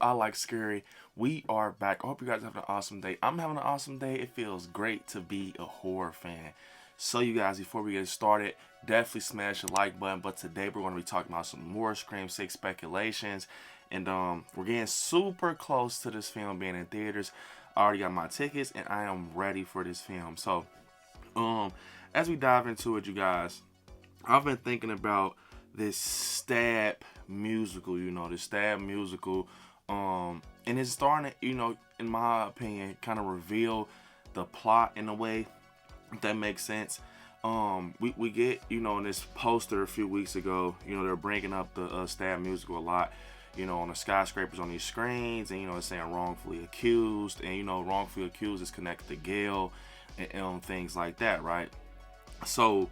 I like scary. We are back. I hope you guys are having an awesome day. I'm having an awesome day. It feels great to be a horror fan. So you guys, before we get started, definitely smash the like button. But today we're going to be talking about some more Scream 6 speculations. And we're getting super close to this film being in theaters. I already got my tickets and I am ready for this film. So um as we dive into it, you guys, I've been thinking about this stab musical, this stab musical. And it's starting to, in my opinion, kind of reveal the plot in a way, if that makes sense. We get, in this poster a few weeks ago, they're bringing up the stab musical a lot, on the skyscrapers on these screens, and, it's saying wrongfully accused, and, wrongfully accused is connected to Gale and things like that, right? So,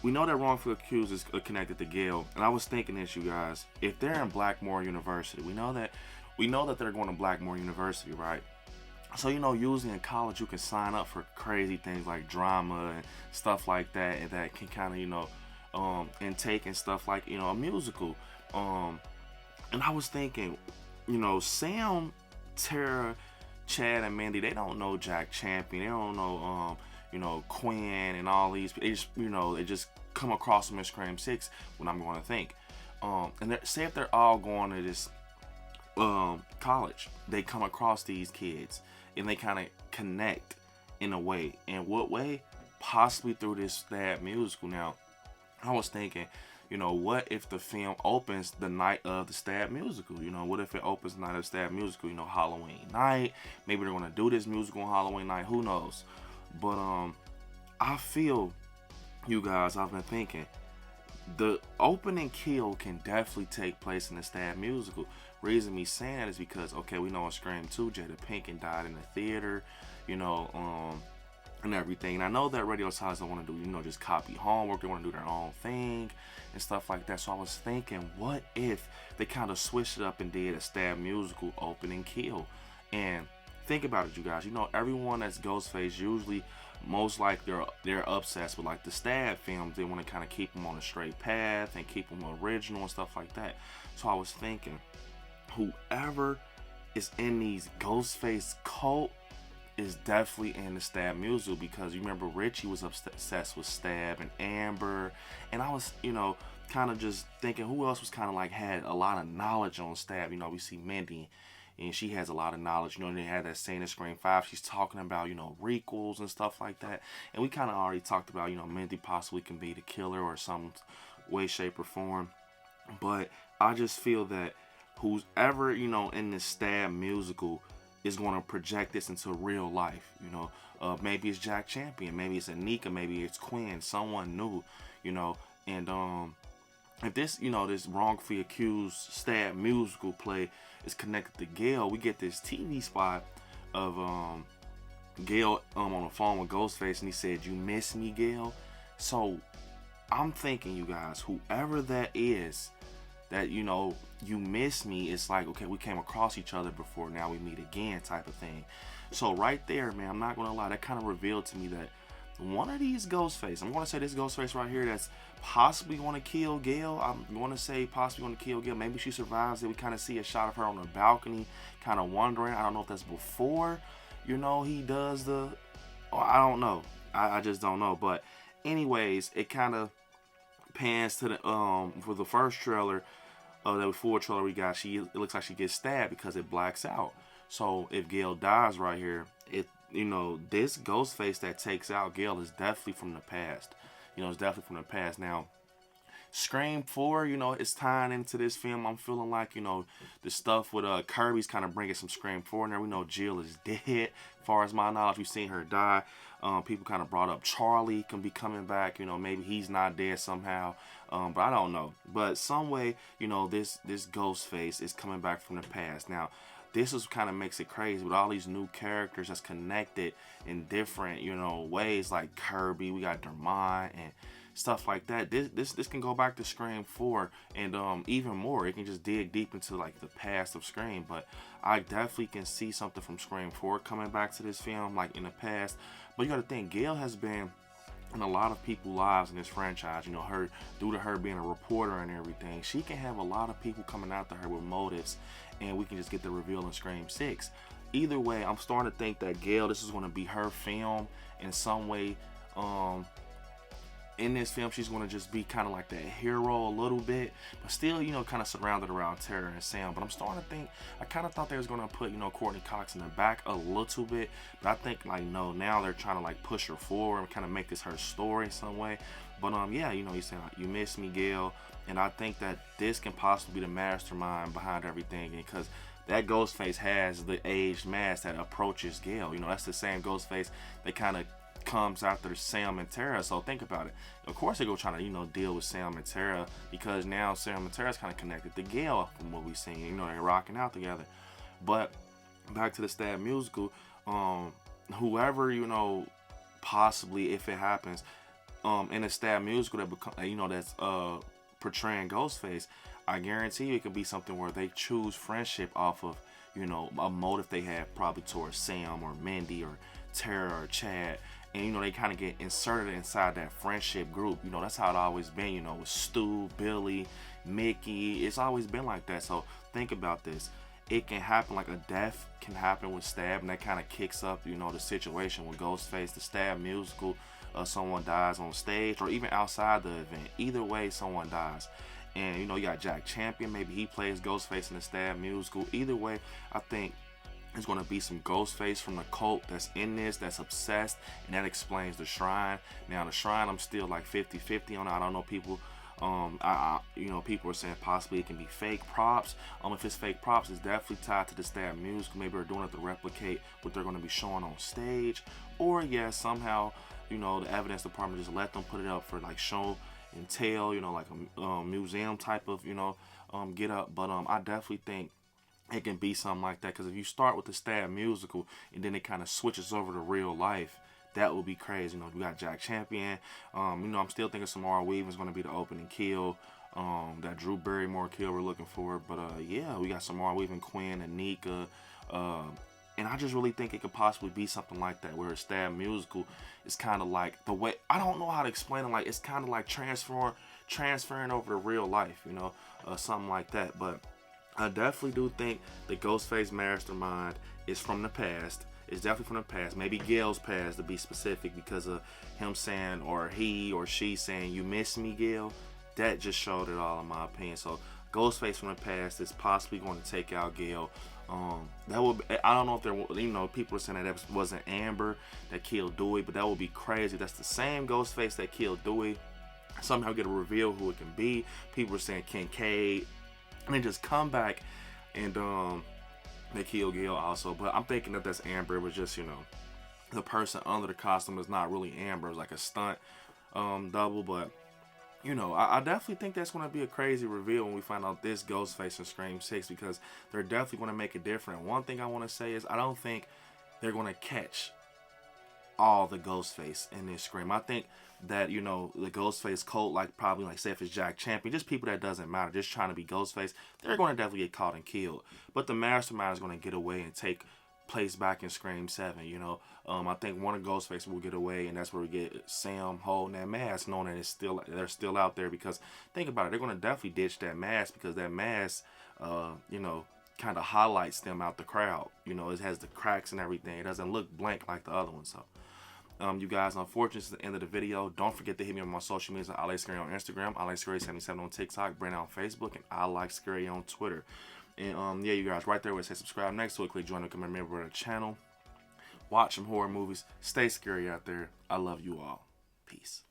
we know that wrongfully accused is connected to Gale, and I was thinking this, you guys. If they're in Blackmore University, we know that they're going to Blackmore University, right? So usually in college you can sign up for crazy things like drama and stuff like that, and that can kind of intake and stuff like a musical. And I was thinking, Sam, Tara, Chad, and Mandy, they don't know Jack Champion. They don't know Quinn and all these. They just they just come across them in Scream 6 when I'm going to think. And say if they're all going to this college, they come across these kids and they kind of connect in a way. In what way? Possibly through this stab musical. Now, I was thinking, what if the film opens the night of the stab musical? What if it opens the night of the stab musical? Halloween night. Maybe they're gonna do this musical on Halloween night. Who knows? But I feel, you guys, I've been thinking the opening kill can definitely take place in the stab musical. Reason me saying that is because, okay, we know in Scream 2, Jada Pinkett died in the theater, and everything. And I know that Radio Silence don't want to do, just copy homework. They want to do their own thing and stuff like that. So I was thinking, what if they kind of switched it up and did a stab musical opening kill? And think about it, you guys. Everyone that's Ghostface usually, most likely, they're obsessed with like the stab films. They want to kind of keep them on a straight path and keep them original and stuff like that. So I was thinking, whoever is in these Ghostface cult is definitely in the stab musical, because you remember Richie was obsessed with stab and Amber, and I was kind of just thinking who else was kind of like had a lot of knowledge on stab. We see Mindy, and she has a lot of knowledge. They had that scene in Scream 5. She's talking about, requels and stuff like that. And we kind of already talked about, Mindy possibly can be the killer or some way, shape, or form. But I just feel that whoever, in this stab musical is going to project this into real life. Maybe it's Jack Champion. Maybe it's Anika. Maybe it's Quinn. Someone new, and if this, this wrongfully accused stab musical play is connected to Gale, we get this TV spot of Gale on the phone with Ghostface, and he said, "You miss me, Gale?" So I'm thinking, you guys, whoever that is, that you miss me, it's like, okay, we came across each other before, now we meet again type of thing. So right there, man, I'm not gonna lie, that kind of revealed to me that one of these Ghostface, I'm gonna say this Ghostface right here, that's possibly gonna kill Gale. I'm gonna say possibly gonna kill Gale. Maybe she survives it. We kind of see a shot of her on the balcony, kind of wondering. I don't know if that's before he does I don't know. I just don't know. But anyways, it kind of pans to the for the first trailer, the full trailer we got, it looks like she gets stabbed because it blacks out. So if Gale dies right here, this Ghostface that takes out Gale is definitely from the past. It's definitely from the past. Now, Scream 4, it's tying into this film. I'm feeling like, the stuff with Kirby's kind of bringing some Scream 4 in there. We know Jill is dead. As far as my knowledge, we've seen her die. People kind of brought up Charlie can be coming back. Maybe he's not dead somehow. But I don't know. But some way, this Ghostface is coming back from the past. Now, this is kind of makes it crazy with all these new characters that's connected in different, ways, like Kirby. We got Dermot and stuff like that. This can go back to Scream 4 and even more. It can just dig deep into like the past of Scream. But I definitely can see something from Scream 4 coming back to this film, like in the past. But you got to think, Gale has been in a lot of people's lives in this franchise. Due to her being a reporter and everything, she can have a lot of people coming after her with motives and we can just get the reveal in Scream 6. Either way, I'm starting to think that Gale, this is going to be her film in some way. In this film, she's going to just be kind of like that hero a little bit, but still, you know, kind of surrounded around Tara and Sam. But I'm starting to think, I kind of thought they was going to put, you know, Courtney Cox in the back a little bit, but I think, like, no, now they're trying to, like, push her forward and kind of make this her story in some way. But, yeah, you know, he's saying, like, you miss me, Gale, and I think that this can possibly be the mastermind behind everything, because that Ghostface has the aged mask that approaches Gale. You know, that's the same Ghostface that kind of comes after Sam and Tara. So think about it. Of course they're going to try to, you know, deal with Sam and Tara, because now Sam and Tara's kind of connected to Gale from what we've seen. You know, they're rocking out together. But back to the Stab musical, whoever, you know, possibly, if it happens, in a Stab musical that become, you know, that's portraying Ghostface, I guarantee you it could be something where they choose friendship off of, you know, a motive they have probably towards Sam or Mindy or Tara or Chad. And, you know, they kind of get inserted inside that friendship group. You know, that's how it always been, you know, with Stu, Billy, Mickey. It's always been like that. So think about this. It can happen, like a death can happen with Stab, and that kind of kicks up, you know, the situation with Ghostface, the Stab musical. Someone dies on stage or even outside the event. Either way, someone dies. And, you know, you got Jack Champion. Maybe he plays Ghostface in the Stab musical. Either way, I think there's going to be some Ghostface from the cult that's in this, that's obsessed, and that explains the shrine. Now, the shrine, I'm still like 50-50 on it. I don't know, people. You know, people are saying possibly it can be fake props. If it's fake props, it's definitely tied to the Stab musical. Maybe they're doing it to replicate what they're going to be showing on stage. Or, yeah, somehow, you know, the evidence department just let them put it up for, like, show and tell, you know, like a museum type of, you know, get up. But I definitely think it can be something like that, because if you start with the Stab musical and then it kind of switches over to real life, that would be crazy. You know, we got Jack Champion. You know, I'm still thinking Samara Weaving is going to be the opening kill. That Drew Barrymore kill we're looking for. But yeah, we got Samara Weaving, Quinn, and Nika. And I just really think it could possibly be something like that, where a Stab musical is kind of like the way, I don't know how to explain it. Like, it's kind of like transferring over to real life, you know, something like that. But I definitely do think the Ghostface mastermind is from the past. It's definitely from the past. Maybe Gale's past, to be specific, because of him saying, or he or she saying, you miss me, Gale. That just showed it all, in my opinion. So Ghostface from the past is possibly going to take out Gale. That would be, I don't know if there, you know, people are saying that wasn't Amber that killed Dewey, but that would be crazy. That's the same Ghostface that killed Dewey. Somehow get a reveal who it can be. People are saying Kincaid, and then just come back and they kill Gale also. But I'm thinking that that's Amber. It was just, you know, the person under the costume is not really Amber. It's like a stunt double. But, you know, I definitely think that's going to be a crazy reveal when we find out this Ghostface in Scream 6, because they're definitely going to make it different. One thing I want to say is I don't think they're going to catch all the Ghostface in this Scream. I think that, you know, the Ghostface cult, like probably, like, say if it's Jack Champion, just people that doesn't matter, just trying to be Ghostface, they're going to definitely get caught and killed. But the mastermind is going to get away and take place back in Scream 7, you know. I think one of Ghostface will get away, and that's where we get Sam holding that mask, knowing that they're still out there. Because think about it, they're going to definitely ditch that mask, because that mask, you know, kind of highlights them out the crowd. You know, it has the cracks and everything. It doesn't look blank like the other one. So you guys, unfortunately, this is the end of the video. Don't forget to hit me on my social media. I like Scary on Instagram, I like Scary77 on TikTok, Brandon on Facebook, and I like Scary on Twitter. And yeah, you guys, right there where it says subscribe next to it, click join to become a member of the channel. Watch some horror movies. Stay scary out there. I love you all. Peace.